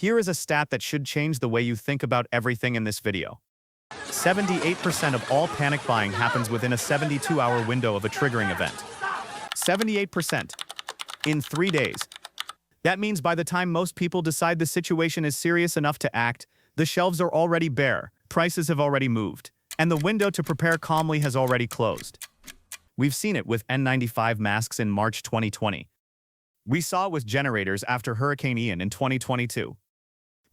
Here is a stat that should change the way you think about everything in this video. 78% of all panic buying happens within a 72-hour window of a triggering event. 78%. In 3 days. That means by the time most people decide the situation is serious enough to act, the shelves are already bare, prices have already moved, and the window to prepare calmly has already closed. We've seen it with N95 masks in March 2020. We saw it with generators after Hurricane Ian in 2022.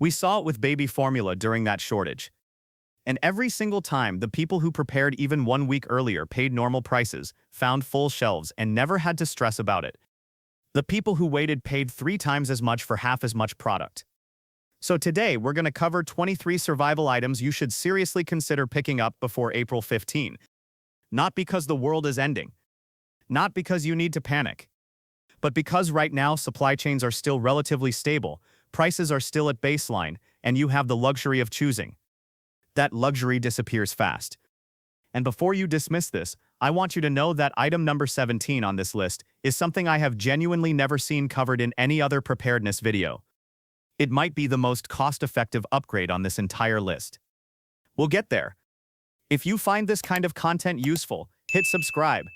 We saw it with baby formula during that shortage. And every single time, the people who prepared even 1 week earlier paid normal prices, found full shelves, and never had to stress about it. The people who waited paid 3 times as much for half as much product. So today, we're going to cover 23 survival items you should seriously consider picking up before April 15. Not because the world is ending. Not because you need to panic. But because right now supply chains are still relatively stable, prices are still at baseline, and you have the luxury of choosing. That luxury disappears fast. And before you dismiss this, I want you to know that item number 17 on this list is something I have genuinely never seen covered in any other preparedness video. It might be the most cost-effective upgrade on this entire list. We'll get there. If you find this kind of content useful, hit subscribe.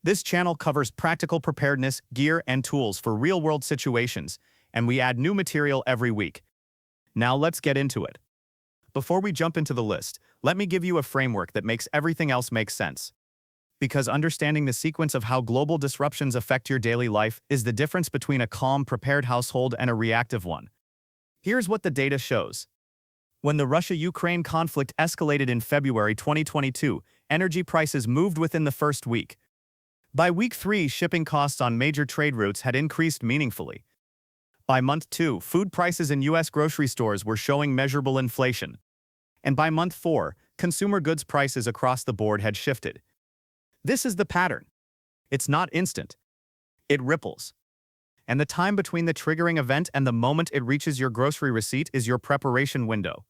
This channel covers practical preparedness, gear, and tools for real-world situations, and we add new material every week. Now let's get into it. Before we jump into the list, let me give you a framework that makes everything else make sense. Because understanding the sequence of how global disruptions affect your daily life is the difference between a calm, prepared household and a reactive one. Here's what the data shows. When the Russia-Ukraine conflict escalated in February 2022, energy prices moved within the first week. By week 3, shipping costs on major trade routes had increased meaningfully. By month 2, food prices in U.S. grocery stores were showing measurable inflation. And by month 4, consumer goods prices across the board had shifted. This is the pattern. It's not instant. It ripples. And the time between the triggering event and the moment it reaches your grocery receipt is your preparation window.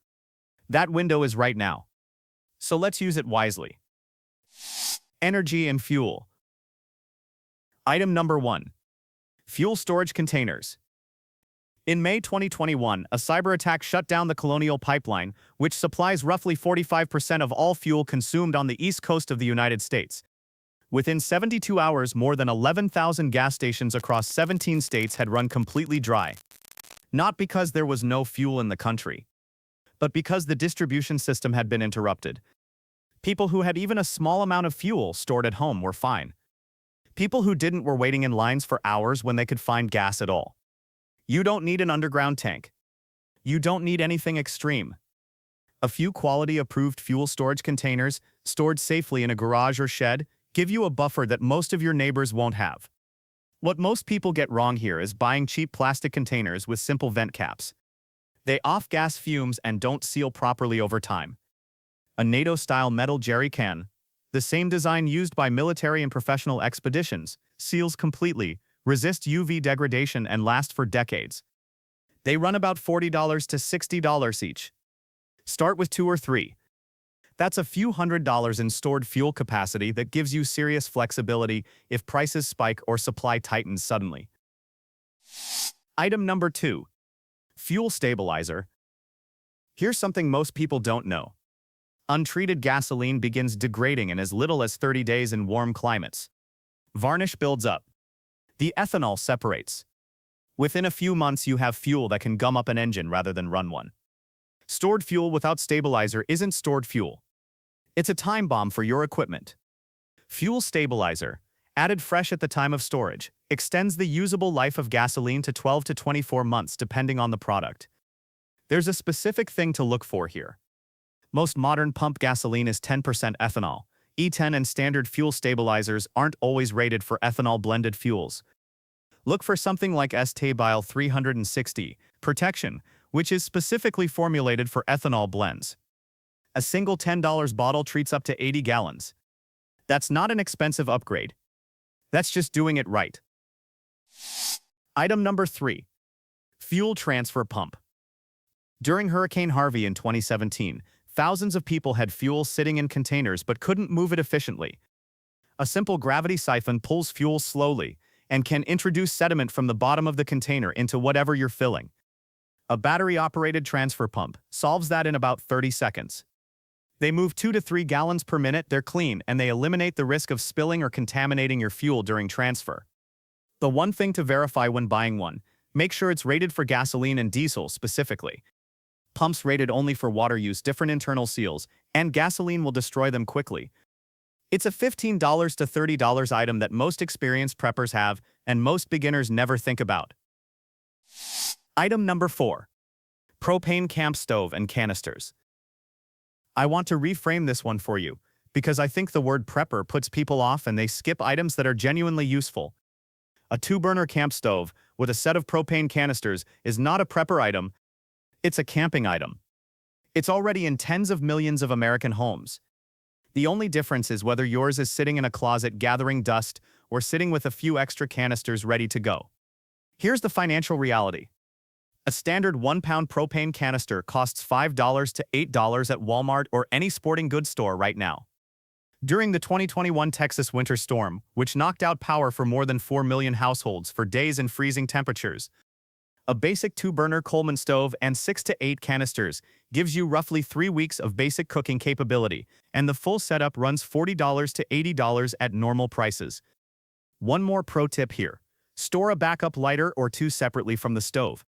That window is right now. So let's use it wisely. Energy and fuel. Item number 1. Fuel storage containers. In May 2021, a cyber attack shut down the Colonial Pipeline, which supplies roughly 45% of all fuel consumed on the east coast of the United States. Within 72 hours, more than 11,000 gas stations across 17 states had run completely dry. Not because there was no fuel in the country, but because the distribution system had been interrupted. People who had even a small amount of fuel stored at home were fine. People who didn't were waiting in lines for hours when they could find gas at all. You don't need an underground tank. You don't need anything extreme. A few quality-approved fuel storage containers, stored safely in a garage or shed, give you a buffer that most of your neighbors won't have. What most people get wrong here is buying cheap plastic containers with simple vent caps. They off-gas fumes and don't seal properly over time. A NATO-style metal jerry can, the same design used by military and professional expeditions, seals completely, resist UV degradation, and last for decades. They run about $40 to $60 each. Start with 2 or 3. That's a few $100s in stored fuel capacity that gives you serious flexibility if prices spike or supply tightens suddenly. Item number 2. Fuel stabilizer. Here's something most people don't know. Untreated gasoline begins degrading in as little as 30 days in warm climates. Varnish builds up. The ethanol separates. Within a few months, you have fuel that can gum up an engine rather than run one. Stored fuel without stabilizer isn't stored fuel. It's a time bomb for your equipment. Fuel stabilizer, added fresh at the time of storage, extends the usable life of gasoline to 12 to 24 months depending on the product. There's a specific thing to look for here. Most modern pump gasoline is 10% ethanol. E10 and standard fuel stabilizers aren't always rated for ethanol-blended fuels. Look for something like S-Tabile 360 Protection, which is specifically formulated for ethanol blends. A single $10 bottle treats up to 80 gallons. That's not an expensive upgrade. That's just doing it right. Item number 3. Fuel transfer pump. During Hurricane Harvey in 2017, thousands of people had fuel sitting in containers but couldn't move it efficiently. A simple gravity siphon pulls fuel slowly and can introduce sediment from the bottom of the container into whatever you're filling. A battery-operated transfer pump solves that in about 30 seconds. They move 2 to 3 gallons per minute, they're clean, and they eliminate the risk of spilling or contaminating your fuel during transfer. The one thing to verify when buying one, make sure it's rated for gasoline and diesel specifically. Pumps rated only for water use different internal seals, and gasoline will destroy them quickly. It's a $15 to $30 item that most experienced preppers have, and most beginners never think about. Item number 4. Propane camp stove and canisters. I want to reframe this one for you, because I think the word prepper puts people off and they skip items that are genuinely useful. A 2-burner camp stove with a set of propane canisters is not a prepper item, it's a camping item. It's already in tens of millions of American homes. The only difference is whether yours is sitting in a closet gathering dust or sitting with a few extra canisters ready to go. Here's the financial reality. A standard 1-pound propane canister costs $5 to $8 at Walmart or any sporting goods store right now. During the 2021 Texas winter storm, which knocked out power for more than 4 million households for days in freezing temperatures, a basic 2-burner Coleman stove and 6 to 8 canisters gives you roughly 3 weeks of basic cooking capability, and the full setup runs $40 to $80 at normal prices. One more pro tip here. Store a backup lighter or 2 separately from the stove.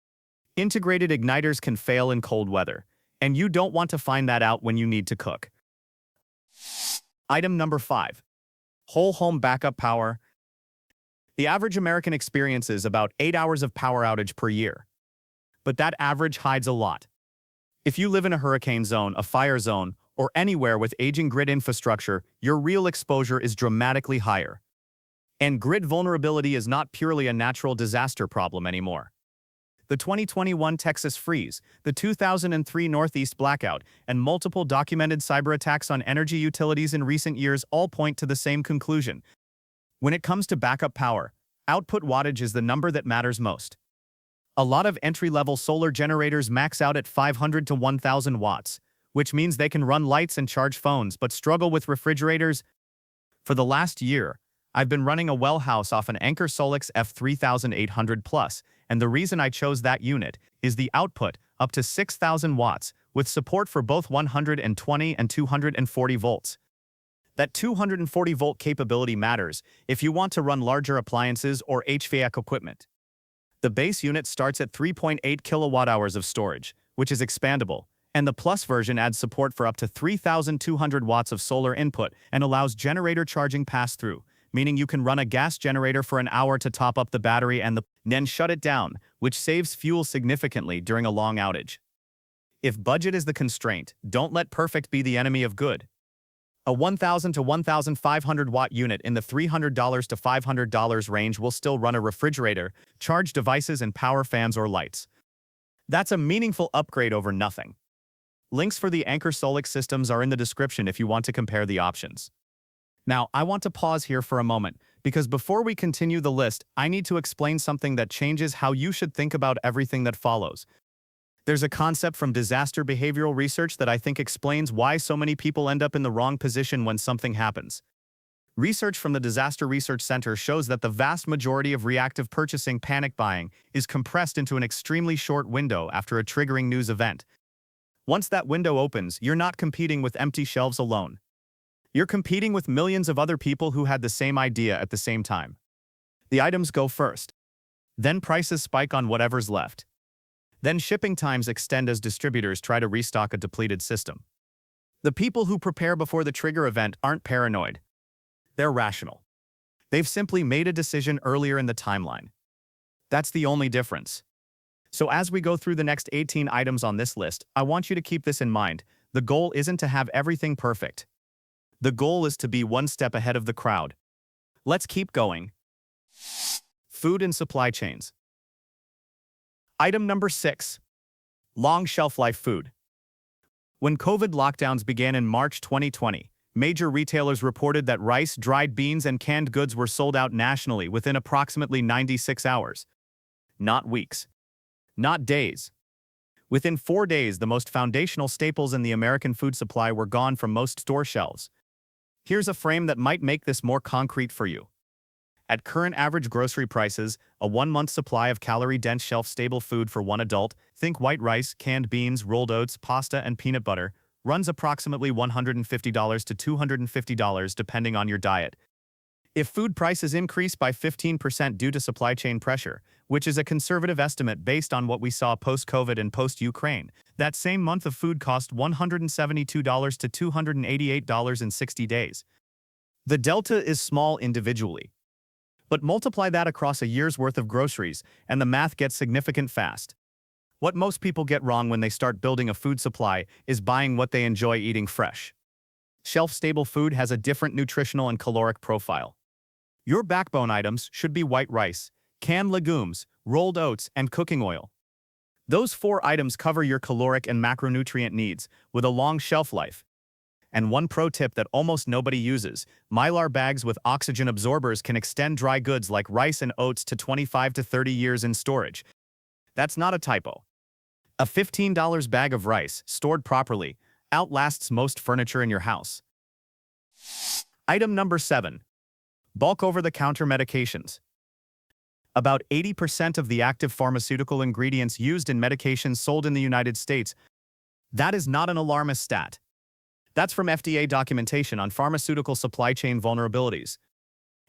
Integrated igniters can fail in cold weather, and you don't want to find that out when you need to cook. Item number 5. Whole home backup power. The average American experiences about 8 hours of power outage per year. But that average hides a lot. If you live in a hurricane zone, a fire zone, or anywhere with aging grid infrastructure, your real exposure is dramatically higher. And grid vulnerability is not purely a natural disaster problem anymore. The 2021 Texas freeze, the 2003 Northeast blackout, and multiple documented cyber attacks on energy utilities in recent years all point to the same conclusion. When it comes to backup power, output wattage is the number that matters most. A lot of entry-level solar generators max out at 500 to 1000 watts, which means they can run lights and charge phones but struggle with refrigerators. For the last year, I've been running a well house off an Anker Solix F3800 Plus, and the reason I chose that unit is the output up to 6000 watts with support for both 120 and 240 volts. That 240-volt capability matters if you want to run larger appliances or HVAC equipment. The base unit starts at 3.8 kilowatt-hours of storage, which is expandable, and the Plus version adds support for up to 3,200 watts of solar input and allows generator charging pass-through, meaning you can run a gas generator for an hour to top up the battery and then shut it down, which saves fuel significantly during a long outage. If budget is the constraint, don't let perfect be the enemy of good. A 1,000 to 1,500 watt unit in the $300 to $500 range will still run a refrigerator, charge devices, and power fans or lights. That's a meaningful upgrade over nothing. Links for the Anker Solix systems are in the description if you want to compare the options. Now, I want to pause here for a moment, because before we continue the list, I need to explain something that changes how you should think about everything that follows. There's a concept from disaster behavioral research that I think explains why so many people end up in the wrong position when something happens. Research from the Disaster Research Center shows that the vast majority of reactive purchasing, panic buying, is compressed into an extremely short window after a triggering news event. Once that window opens, you're not competing with empty shelves alone. You're competing with millions of other people who had the same idea at the same time. The items go first. Then prices spike on whatever's left. Then shipping times extend as distributors try to restock a depleted system. The people who prepare before the trigger event aren't paranoid. They're rational. They've simply made a decision earlier in the timeline. That's the only difference. So as we go through the next 18 items on this list, I want you to keep this in mind. The goal isn't to have everything perfect. The goal is to be one step ahead of the crowd. Let's keep going. Food and supply chains. Item number 6. Long shelf life food. When COVID lockdowns began in March 2020, major retailers reported that rice, dried beans, and canned goods were sold out nationally within approximately 96 hours. Not weeks. Not days. Within 4 days, the most foundational staples in the American food supply were gone from most store shelves. Here's a frame that might make this more concrete for you. At current average grocery prices, a 1-month supply of calorie-dense shelf-stable food for one adult, think white rice, canned beans, rolled oats, pasta, and peanut butter, runs approximately $150 to $250 depending on your diet. If food prices increase by 15% due to supply chain pressure, which is a conservative estimate based on what we saw post-COVID and post-Ukraine, that same month of food cost $172 to $288 in 60 days. The delta is small individually. But multiply that across a year's worth of groceries, and the math gets significant fast. What most people get wrong when they start building a food supply is buying what they enjoy eating fresh. Shelf-stable food has a different nutritional and caloric profile. Your backbone items should be white rice, canned legumes, rolled oats, and cooking oil. Those 4 items cover your caloric and macronutrient needs with a long shelf life. And one pro tip that almost nobody uses, Mylar bags with oxygen absorbers can extend dry goods like rice and oats to 25 to 30 years in storage. That's not a typo. A $15 bag of rice, stored properly, outlasts most furniture in your house. Item number 7. Bulk over-the-counter medications. About 80% of the active pharmaceutical ingredients used in medications sold in the United States. That is not an alarmist stat. That's from FDA documentation on pharmaceutical supply chain vulnerabilities.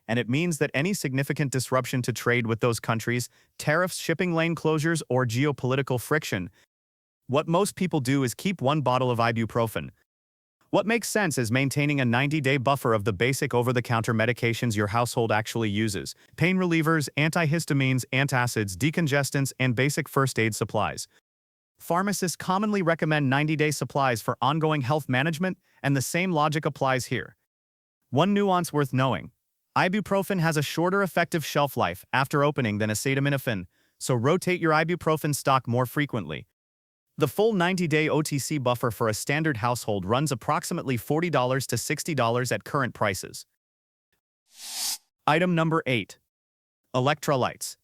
And it means that any significant disruption to trade with those countries, tariffs, shipping lane closures, or geopolitical friction, what most people do is keep one bottle of ibuprofen. What makes sense is maintaining a 90-day buffer of the basic over-the-counter medications your household actually uses: pain relievers, antihistamines, antacids, decongestants, and basic first aid supplies. Pharmacists commonly recommend 90-day supplies for ongoing health management, and the same logic applies here. One nuance worth knowing: ibuprofen has a shorter effective shelf life after opening than acetaminophen, so rotate your ibuprofen stock more frequently. The full 90-day OTC buffer for a standard household runs approximately $40 to $60 at current prices. Item number 8. Electrolytes.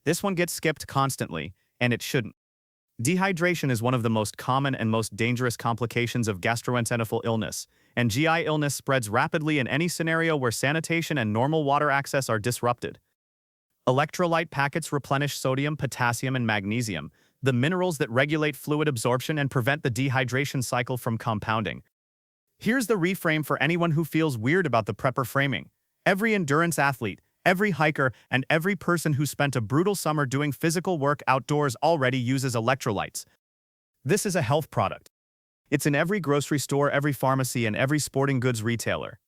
This one gets skipped constantly, and it shouldn't. Dehydration is one of the most common and most dangerous complications of gastrointestinal illness, and GI illness spreads rapidly in any scenario where sanitation and normal water access are disrupted. Electrolyte packets replenish sodium, potassium, and magnesium, the minerals that regulate fluid absorption and prevent the dehydration cycle from compounding. Here's the reframe for anyone who feels weird about the prepper framing. Every endurance athlete, every hiker, and every person who spent a brutal summer doing physical work outdoors already uses electrolytes. This is a health product. It's in every grocery store, every pharmacy, and every sporting goods retailer.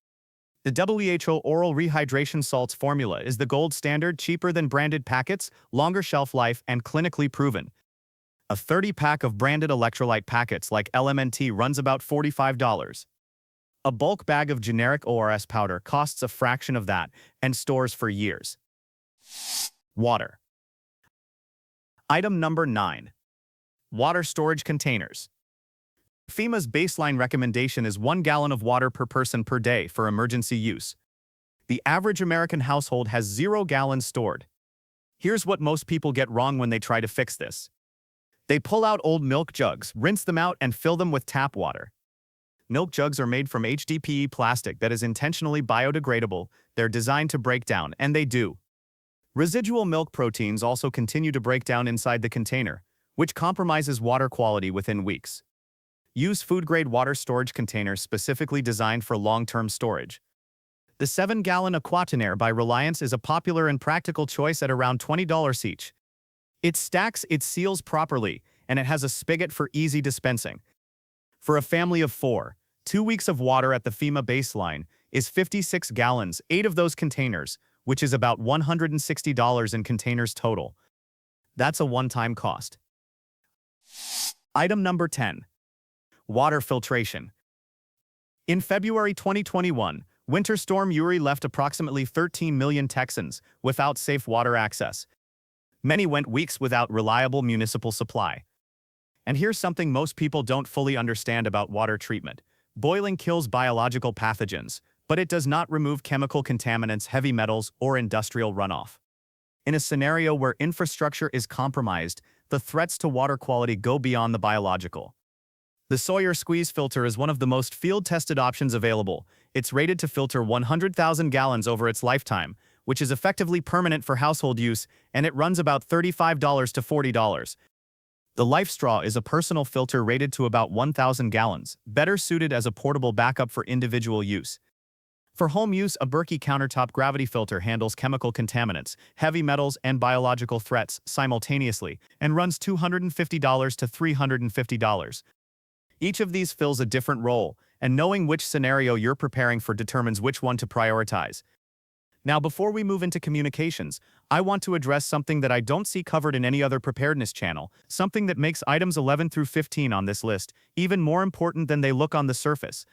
The WHO Oral Rehydration Salts formula is the gold standard, cheaper than branded packets, longer shelf life, and clinically proven. A 30-pack of branded electrolyte packets like LMNT runs about $45. A bulk bag of generic ORS powder costs a fraction of that and stores for years. Water. Item number 9. Water storage containers. FEMA's baseline recommendation is 1 gallon of water per person per day for emergency use. The average American household has 0 gallons stored. Here's what most people get wrong when they try to fix this. They pull out old milk jugs, rinse them out, and fill them with tap water. Milk jugs are made from HDPE plastic that is intentionally biodegradable. They're designed to break down, and they do. Residual milk proteins also continue to break down inside the container, which compromises water quality within weeks. Use food-grade water storage containers specifically designed for long-term storage. The 7-gallon Aquatenaire by Reliance is a popular and practical choice at around $20 each. It stacks, it seals properly, and it has a spigot for easy dispensing. For a family of 4, 2 weeks of water at the FEMA baseline is 56 gallons, 8 of those containers, which is about $160 in containers total. That's a one-time cost. Item number 10. Water filtration. In February 2021, Winter Storm Uri left approximately 13 million Texans without safe water access. Many went weeks without reliable municipal supply. And here's something most people don't fully understand about water treatment. Boiling kills biological pathogens, but it does not remove chemical contaminants, heavy metals, or industrial runoff. In a scenario where infrastructure is compromised, the threats to water quality go beyond the biological. The Sawyer squeeze filter is one of the most field-tested options available. It's rated to filter 100,000 gallons over its lifetime, which is effectively permanent for household use, and it runs about $35 to $40. The Life Straw is a personal filter rated to about 1,000 gallons, better suited as a portable backup for individual use. For home use, a Berkey countertop gravity filter handles chemical contaminants, heavy metals, and biological threats simultaneously, and runs $250 to $350. Each of these fills a different role, and knowing which scenario you're preparing for determines which one to prioritize. Now, before we move into communications, I want to address something that I don't see covered in any other preparedness channel, something that makes items 11 through 15 on this list even more important than they look on the surface.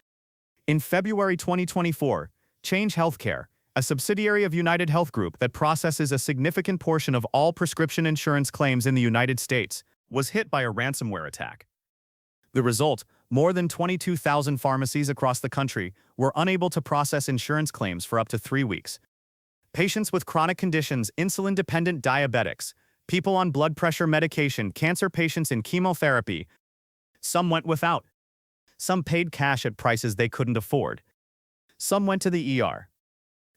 In February 2024, Change Healthcare, a subsidiary of United Health Group that processes a significant portion of all prescription insurance claims in the United States, was hit by a ransomware attack. The result, more than 22,000 pharmacies across the country were unable to process insurance claims for up to 3 weeks. Patients with chronic conditions, insulin-dependent diabetics, people on blood pressure medication, cancer patients in chemotherapy, some went without. Some paid cash at prices they couldn't afford. Some went to the ER.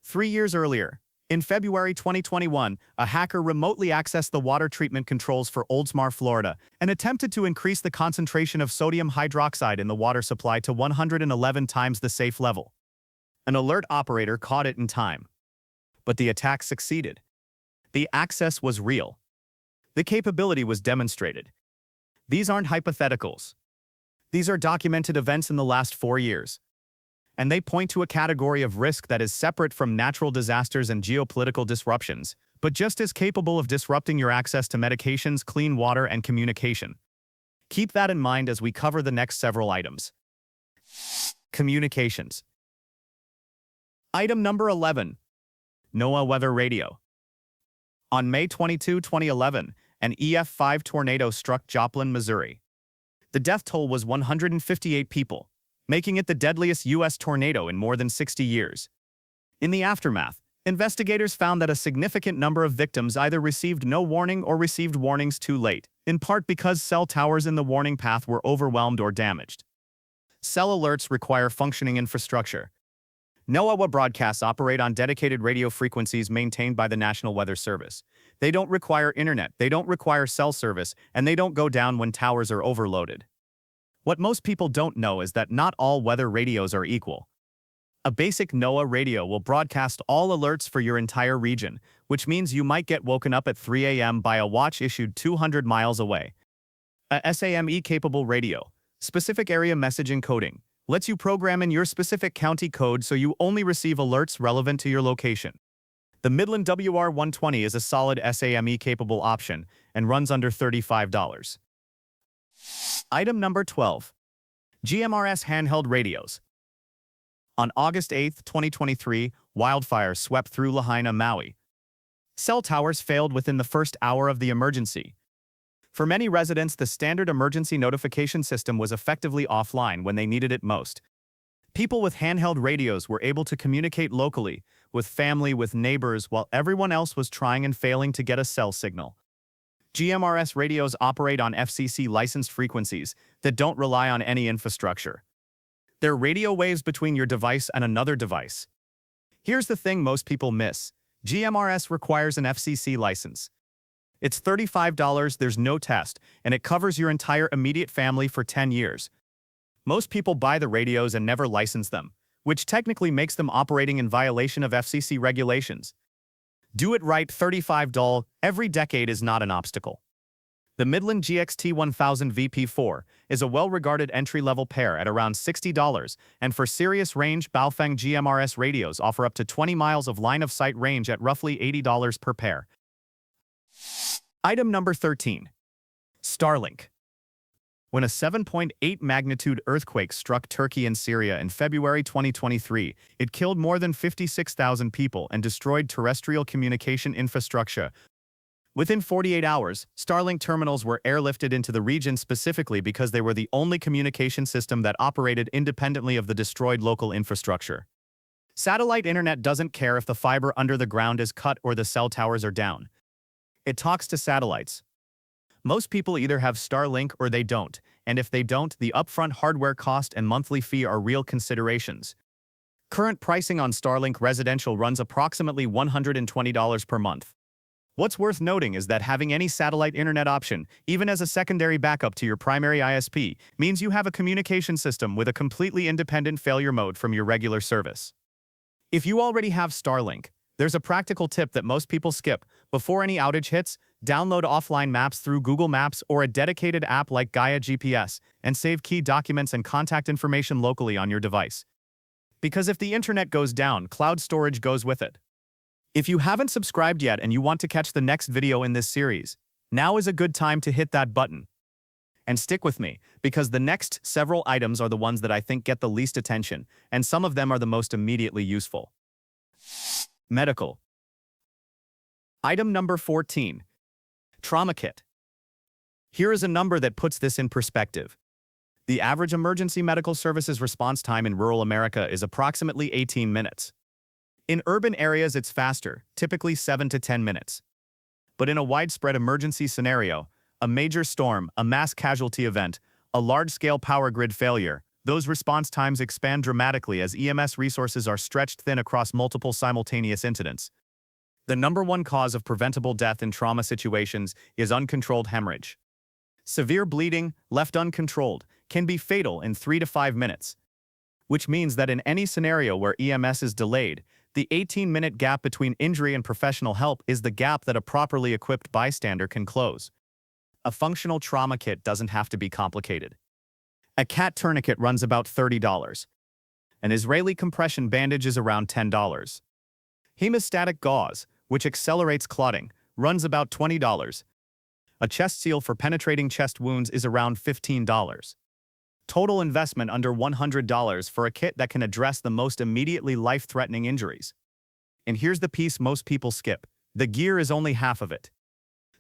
3 years earlier, in February 2021, a hacker remotely accessed the water treatment controls for Oldsmar, Florida, and attempted to increase the concentration of sodium hydroxide in the water supply to 111 times the safe level. An alert operator caught it in time. But the attack succeeded. The access was real. The capability was demonstrated. These aren't hypotheticals. These are documented events in the last 4 years. And they point to a category of risk that is separate from natural disasters and geopolitical disruptions, but just as capable of disrupting your access to medications, clean water, and communication. Keep that in mind as we cover the next several items. Communications. Item number 11. NOAA Weather Radio. On May 22, 2011, an EF5 tornado struck Joplin, Missouri. The death toll was 158 people, making it the deadliest U.S. tornado in more than 60 years. In the aftermath, investigators found that a significant number of victims either received no warning or received warnings too late, in part because cell towers in the warning path were overwhelmed or damaged. Cell alerts require functioning infrastructure. NOAA broadcasts operate on dedicated radio frequencies maintained by the National Weather Service. They don't require internet, they don't require cell service, and they don't go down when towers are overloaded. What most people don't know is that not all weather radios are equal. A basic NOAA radio will broadcast all alerts for your entire region, which means you might get woken up at 3 a.m. by a watch issued 200 miles away. A SAME-capable radio, specific area message encoding, lets you program in your specific county code so you only receive alerts relevant to your location. The Midland WR120 is a solid SAME-capable option and runs under $35. Item number 12. GMRS handheld radios. On August 8, 2023, wildfires swept through Lahaina, Maui. Cell towers failed within the first hour of the emergency. For many residents, the standard emergency notification system was effectively offline when they needed it most. People with handheld radios were able to communicate locally, with family, with neighbors, while everyone else was trying and failing to get a cell signal. GMRS radios operate on FCC-licensed frequencies that don't rely on any infrastructure. They're radio waves between your device and another device. Here's the thing most people miss. GMRS requires an FCC license. It's $35, there's no test, and it covers your entire immediate family for 10 years. Most people buy the radios and never license them, which technically makes them operating in violation of FCC regulations. Do it right, $35 every decade is not an obstacle. The Midland GXT1000 VP4 is a well-regarded entry-level pair at around $60, and for serious range, Baofeng GMRS radios offer up to 20 miles of line-of-sight range at roughly $80 per pair. Item number 13. Starlink. When a 7.8 magnitude earthquake struck Turkey and Syria in February 2023, it killed more than 56,000 people and destroyed terrestrial communication infrastructure. Within 48 hours, Starlink terminals were airlifted into the region specifically because they were the only communication system that operated independently of the destroyed local infrastructure. Satellite internet doesn't care if the fiber under the ground is cut or the cell towers are down. It talks to satellites. Most people either have Starlink or they don't, and if they don't, the upfront hardware cost and monthly fee are real considerations. Current pricing on Starlink residential runs approximately $120 per month. What's worth noting is that having any satellite internet option, even as a secondary backup to your primary ISP, means you have a communication system with a completely independent failure mode from your regular service. If you already have Starlink, there's a practical tip that most people skip. Before any outage hits, download offline maps through Google Maps or a dedicated app like Gaia GPS and save key documents and contact information locally on your device. Because if the internet goes down, cloud storage goes with it. If you haven't subscribed yet and you want to catch the next video in this series, now is a good time to hit that button. And stick with me, because the next several items are the ones that I think get the least attention, and some of them are the most immediately useful. Medical. Item number 14. Trauma kit. Here is a number that puts this in perspective. The average emergency medical services response time in rural America is approximately 18 minutes. In urban areas, it's faster, typically 7 to 10 minutes. But in a widespread emergency scenario, a major storm, a mass casualty event, a large-scale power grid failure, those response times expand dramatically as EMS resources are stretched thin across multiple simultaneous incidents. The number one cause of preventable death in trauma situations is uncontrolled hemorrhage. Severe bleeding, left uncontrolled, can be fatal in 3 to 5 minutes, which means that in any scenario where EMS is delayed, the 18-minute gap between injury and professional help is the gap that a properly equipped bystander can close. A functional trauma kit doesn't have to be complicated. A CAT tourniquet runs about $30. An Israeli compression bandage is around $10. Hemostatic gauze, which accelerates clotting, runs about $20. A chest seal for penetrating chest wounds is around $15. Total investment under $100 for a kit that can address the most immediately life-threatening injuries. And here's the piece most people skip. The gear is only half of it.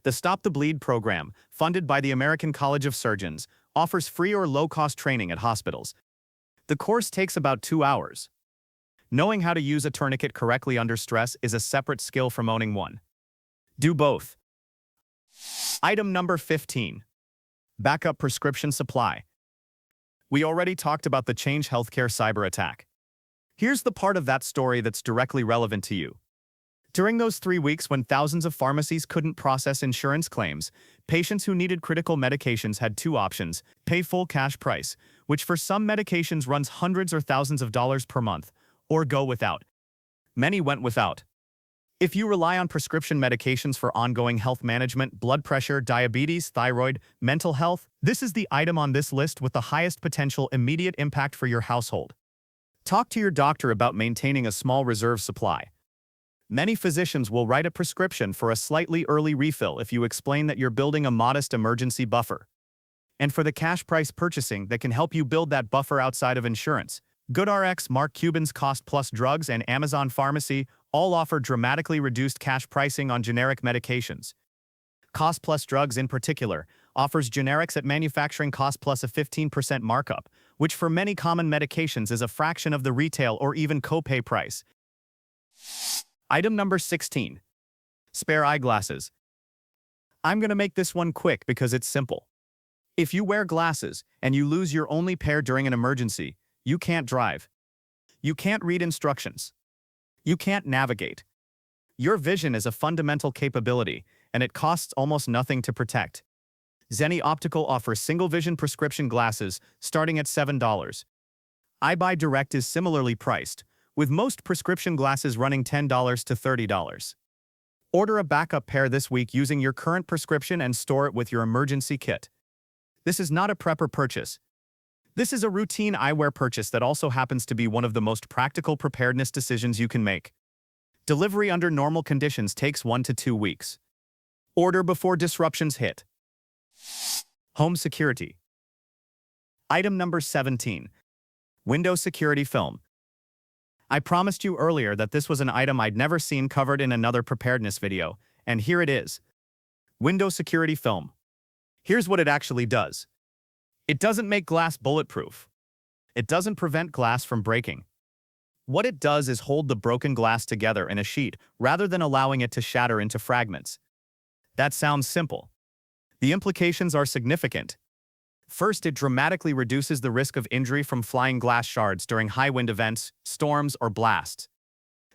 The Stop the Bleed program, funded by the American College of Surgeons, offers free or low-cost training at hospitals. The course takes about 2 hours. Knowing how to use a tourniquet correctly under stress is a separate skill from owning one. Do both. Item number 15. Backup prescription supply. We already talked about the Change Healthcare cyber attack. Here's the part of that story that's directly relevant to you. During those 3 weeks when thousands of pharmacies couldn't process insurance claims, patients who needed critical medications had two options: pay full cash price, which for some medications runs hundreds or thousands of dollars per month, or go without. Many went without. If you rely on prescription medications for ongoing health management, blood pressure, diabetes, thyroid, mental health, this is the item on this list with the highest potential immediate impact for your household. Talk to your doctor about maintaining a small reserve supply. Many physicians will write a prescription for a slightly early refill if you explain that you're building a modest emergency buffer. And for the cash price purchasing that can help you build that buffer outside of insurance, GoodRx, Mark Cuban's Cost Plus Drugs, and Amazon Pharmacy all offer dramatically reduced cash pricing on generic medications. Cost Plus Drugs, in particular, offers generics at manufacturing cost plus a 15% markup, which for many common medications is a fraction of the retail or even copay price. Item number 16. Spare eyeglasses. I'm going to make this one quick because it's simple. If you wear glasses and you lose your only pair during an emergency, you can't drive. You can't read instructions. You can't navigate. Your vision is a fundamental capability, and it costs almost nothing to protect. Zenni Optical offers single-vision prescription glasses starting at $7. iBuy Direct is similarly priced, with most prescription glasses running $10 to $30. Order a backup pair this week using your current prescription and store it with your emergency kit. This is not a prepper purchase. This is a routine eyewear purchase that also happens to be one of the most practical preparedness decisions you can make. Delivery under normal conditions takes 1 to 2 weeks. Order before disruptions hit. Home security. Item number 17. Window security film. I promised you earlier that this was an item I'd never seen covered in another preparedness video, and here it is. Window security film. Here's what it actually does. It doesn't make glass bulletproof. It doesn't prevent glass from breaking. What it does is hold the broken glass together in a sheet rather than allowing it to shatter into fragments. That sounds simple. The implications are significant. First, it dramatically reduces the risk of injury from flying glass shards during high wind events, storms, or blasts.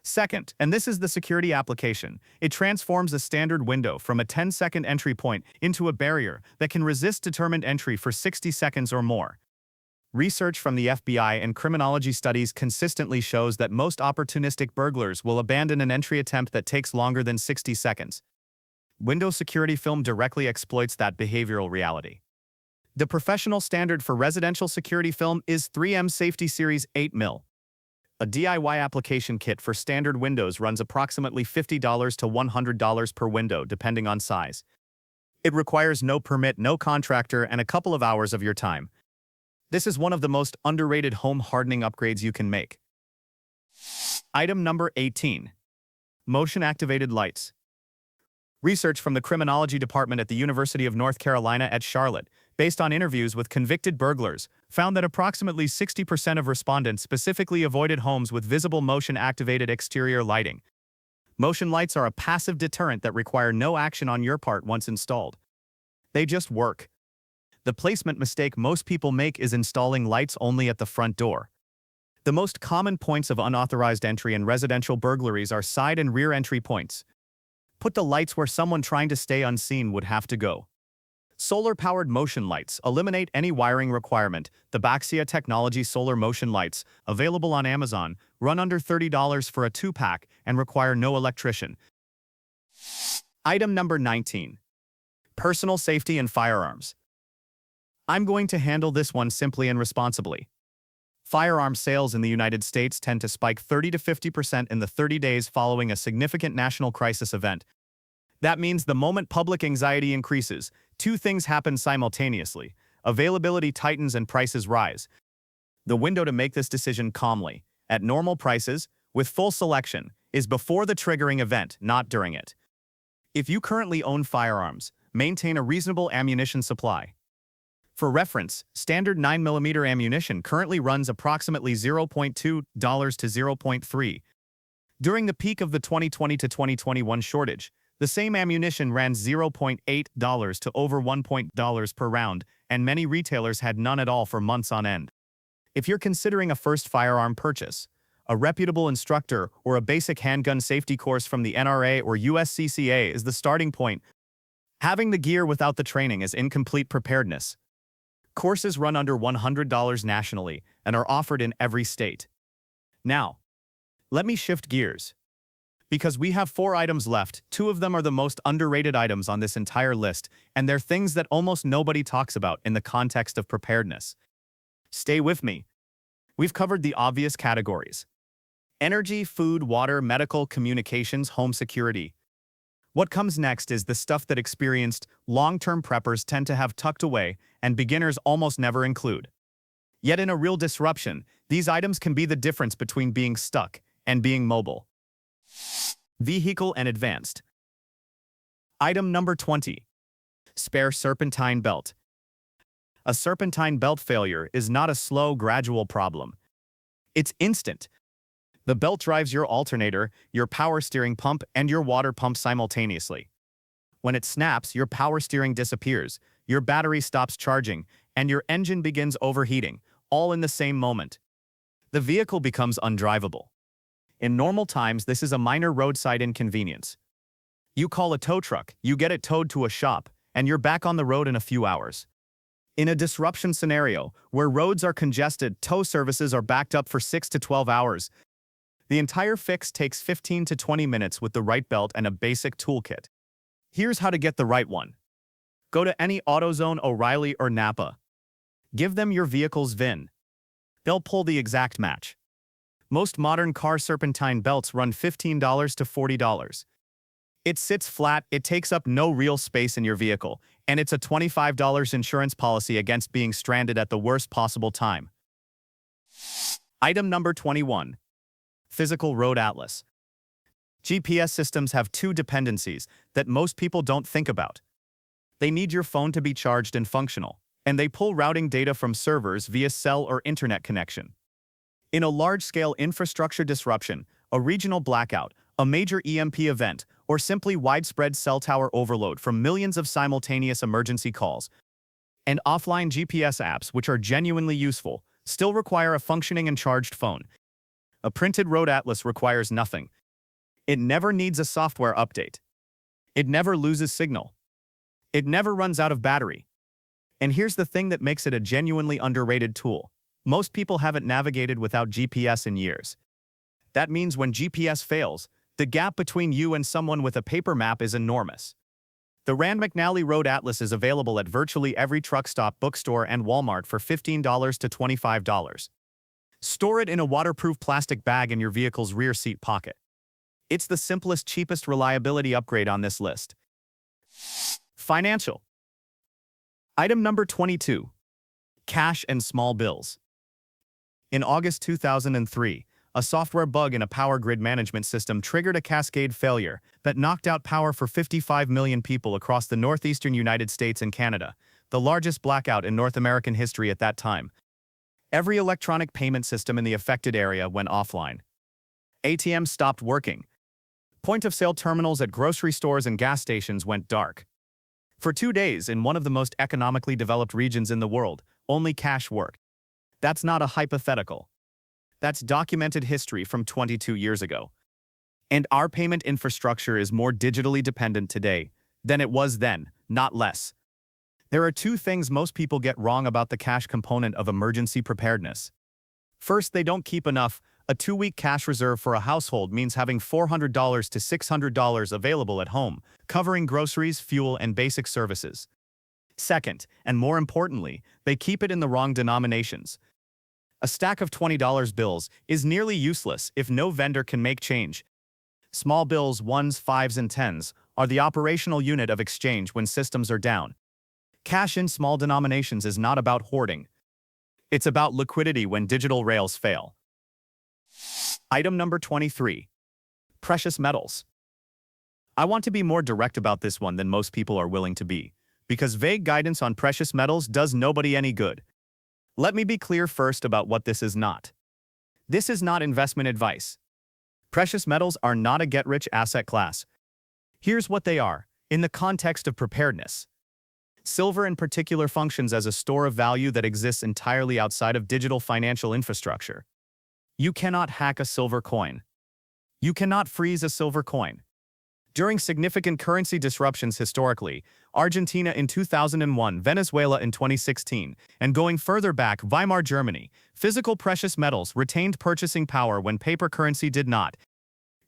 Second, and this is the security application, it transforms a standard window from a 10-second entry point into a barrier that can resist determined entry for 60 seconds or more. Research from the FBI and criminology studies consistently shows that most opportunistic burglars will abandon an entry attempt that takes longer than 60 seconds. Window security film directly exploits that behavioral reality. The professional standard for residential security film is 3M Safety Series 8mm. A DIY application kit for standard windows runs approximately $50 to $100 per window, depending on size. It requires no permit, no contractor, and a couple of hours of your time. This is one of the most underrated home hardening upgrades you can make. Item number 18. Motion-activated lights. Research from the criminology department at the University of North Carolina at Charlotte, based on interviews with convicted burglars, found that approximately 60% of respondents specifically avoided homes with visible motion-activated exterior lighting. Motion lights are a passive deterrent that require no action on your part once installed. They just work. The placement mistake most people make is installing lights only at the front door. The most common points of unauthorized entry in residential burglaries are side and rear entry points. Put the lights where someone trying to stay unseen would have to go. Solar-powered motion lights eliminate any wiring requirement. The Baxia Technology solar motion lights, available on Amazon, run under $30 for a 2-pack and require no electrician. Item number 19. Personal safety and firearms. I'm going to handle this one simply and responsibly. Firearm sales in the United States tend to spike 30 to 50% in the 30 days following a significant national crisis event. That means the moment public anxiety increases, two things happen simultaneously. Availability tightens and prices rise. The window to make this decision calmly, at normal prices, with full selection, is before the triggering event, not during it. If you currently own firearms, maintain a reasonable ammunition supply. For reference, standard 9mm ammunition currently runs approximately $0.2 to $0.3. During the peak of the 2020 to 2021 shortage, the same ammunition ran $0.8 to over $1 per round, and many retailers had none at all for months on end. If you're considering a first firearm purchase, a reputable instructor or a basic handgun safety course from the NRA or USCCA is the starting point. Having the gear without the training is incomplete preparedness. Courses run under $100 nationally and are offered in every state. Now, let me shift gears. Because we have 4 items left, 2 of them are the most underrated items on this entire list, and they're things that almost nobody talks about in the context of preparedness. Stay with me. We've covered the obvious categories: energy, food, water, medical, communications, home security. What comes next is the stuff that experienced, long-term preppers tend to have tucked away and beginners almost never include. Yet in a real disruption, these items can be the difference between being stuck and being mobile. Vehicle and advanced. Item number 20. Spare serpentine belt. A serpentine belt failure is not a slow, gradual problem. It's instant. The belt drives your alternator, your power steering pump, and your water pump simultaneously. When it snaps, your power steering disappears, your battery stops charging, and your engine begins overheating, all in the same moment. The vehicle becomes undrivable. In normal times, this is a minor roadside inconvenience. You call a tow truck, you get it towed to a shop, and you're back on the road in a few hours. In a disruption scenario, where roads are congested, tow services are backed up for 6 to 12 hours. The entire fix takes 15 to 20 minutes with the right belt and a basic toolkit. Here's how to get the right one. Go to any AutoZone, O'Reilly, or Napa. Give them your vehicle's VIN. They'll pull the exact match. Most modern car serpentine belts run $15 to $40. It sits flat, it takes up no real space in your vehicle, and it's a $25 insurance policy against being stranded at the worst possible time. Item number 21. Physical Road Atlas. GPS systems have 2 dependencies that most people don't think about. They need your phone to be charged and functional, and they pull routing data from servers via cell or internet connection. In a large-scale infrastructure disruption, a regional blackout, a major EMP event, or simply widespread cell tower overload from millions of simultaneous emergency calls, And offline GPS apps, which are genuinely useful, still require a functioning and charged phone. A printed road atlas requires nothing. It never needs a software update. It never loses signal. It never runs out of battery. And here's the thing that makes it a genuinely underrated tool. Most people haven't navigated without GPS in years. That means when GPS fails, the gap between you and someone with a paper map is enormous. The Rand McNally Road Atlas is available at virtually every truck stop, bookstore, and Walmart for $15 to $25. Store it in a waterproof plastic bag in your vehicle's rear seat pocket. It's the simplest, cheapest reliability upgrade on this list. Financial. Item number 22. Cash and small bills. In August 2003, a software bug in a power grid management system triggered a cascade failure that knocked out power for 55 million people across the northeastern United States and Canada, the largest blackout in North American history at that time. Every electronic payment system in the affected area went offline. ATMs stopped working. Point-of-sale terminals at grocery stores and gas stations went dark. For 2 days, in one of the most economically developed regions in the world, only cash worked. That's not a hypothetical. That's documented history from 22 years ago. And our payment infrastructure is more digitally dependent today than it was then, not less. There are 2 things most people get wrong about the cash component of emergency preparedness. First, they don't keep enough. A 2-week cash reserve for a household means having $400 to $600 available at home, covering groceries, fuel, and basic services. Second, and more importantly, they keep it in the wrong denominations. A stack of $20 bills is nearly useless if no vendor can make change. Small bills, 1s, 5s, and 10s, are the operational unit of exchange when systems are down. Cash in small denominations is not about hoarding. It's about liquidity when digital rails fail. Item number 23. Precious metals. I want to be more direct about this one than most people are willing to be, because vague guidance on precious metals does nobody any good. Let me be clear first about what this is not. This is not investment advice. Precious metals are not a get-rich asset class. Here's what they are, in the context of preparedness. Silver in particular functions as a store of value that exists entirely outside of digital financial infrastructure. You cannot hack a silver coin. You cannot freeze a silver coin. During significant currency disruptions historically, Argentina in 2001, Venezuela in 2016, and going further back, Weimar Germany, physical precious metals retained purchasing power when paper currency did not.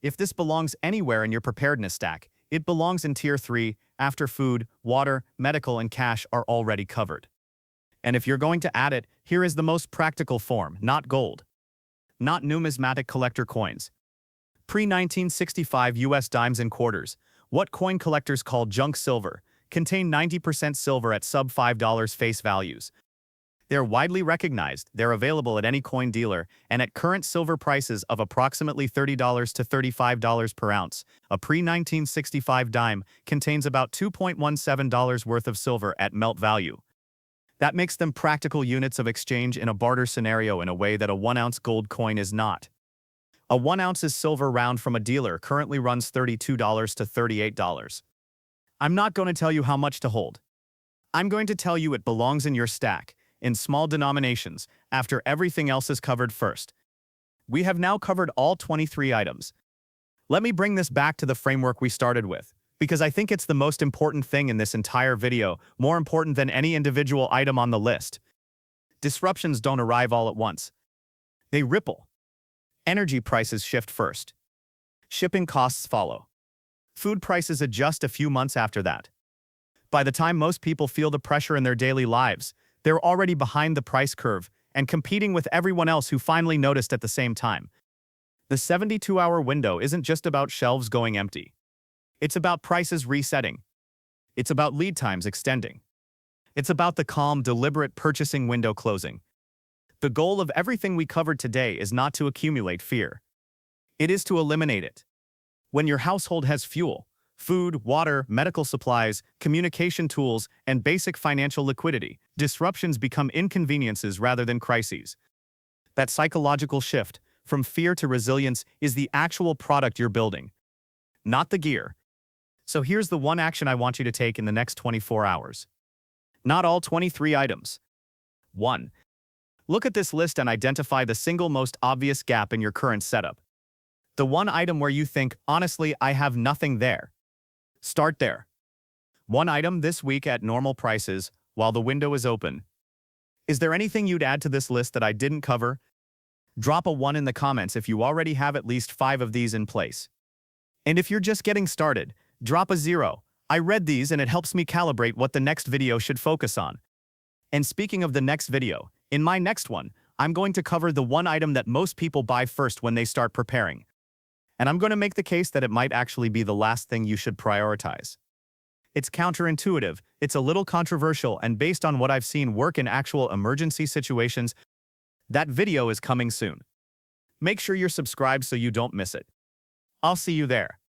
If this belongs anywhere in your preparedness stack, it belongs in Tier 3, after food, water, medical, and cash are already covered. And if you're going to add it, here is the most practical form: not gold. Not numismatic collector coins. Pre-1965 US dimes and quarters, what coin collectors call junk silver, contain 90% silver at sub-$5 face values. They're widely recognized, they're available at any coin dealer, and at current silver prices of approximately $30 to $35 per ounce, a pre-1965 dime contains about $2.17 worth of silver at melt value. That makes them practical units of exchange in a barter scenario in a way that a 1-ounce gold coin is not. A 1-ounce silver round from a dealer currently runs $32 to $38. I'm not going to tell you how much to hold. I'm going to tell you it belongs in your stack, in small denominations, after everything else is covered first. We have now covered all 23 items. Let me bring this back to the framework we started with, because I think it's the most important thing in this entire video, more important than any individual item on the list. Disruptions don't arrive all at once. They ripple. Energy prices shift first. Shipping costs follow. Food prices adjust a few months after that. By the time most people feel the pressure in their daily lives, they're already behind the price curve and competing with everyone else who finally noticed at the same time. The 72-hour window isn't just about shelves going empty. It's about prices resetting. It's about lead times extending. It's about the calm, deliberate purchasing window closing. The goal of everything we covered today is not to accumulate fear. It is to eliminate it. When your household has fuel, food, water, medical supplies, communication tools, and basic financial liquidity, disruptions become inconveniences rather than crises. That psychological shift, from fear to resilience, is the actual product you're building, not the gear. So here's the one action I want you to take in the next 24 hours. Not all 23 items. 1. Look at this list and identify the single most obvious gap in your current setup. The one item where you think, honestly, I have nothing there. Start there. One item this week at normal prices while the window is open. Is there anything you'd add to this list that I didn't cover? Drop a 1 in the comments if you already have at least 5 of these in place. And if you're just getting started, drop a 0. I read these and it helps me calibrate what the next video should focus on. And speaking of the next video, in my next one, I'm going to cover the one item that most people buy first when they start preparing. And I'm going to make the case that it might actually be the last thing you should prioritize. It's counterintuitive, it's a little controversial, and based on what I've seen work in actual emergency situations, that video is coming soon. Make sure you're subscribed so you don't miss it. I'll see you there.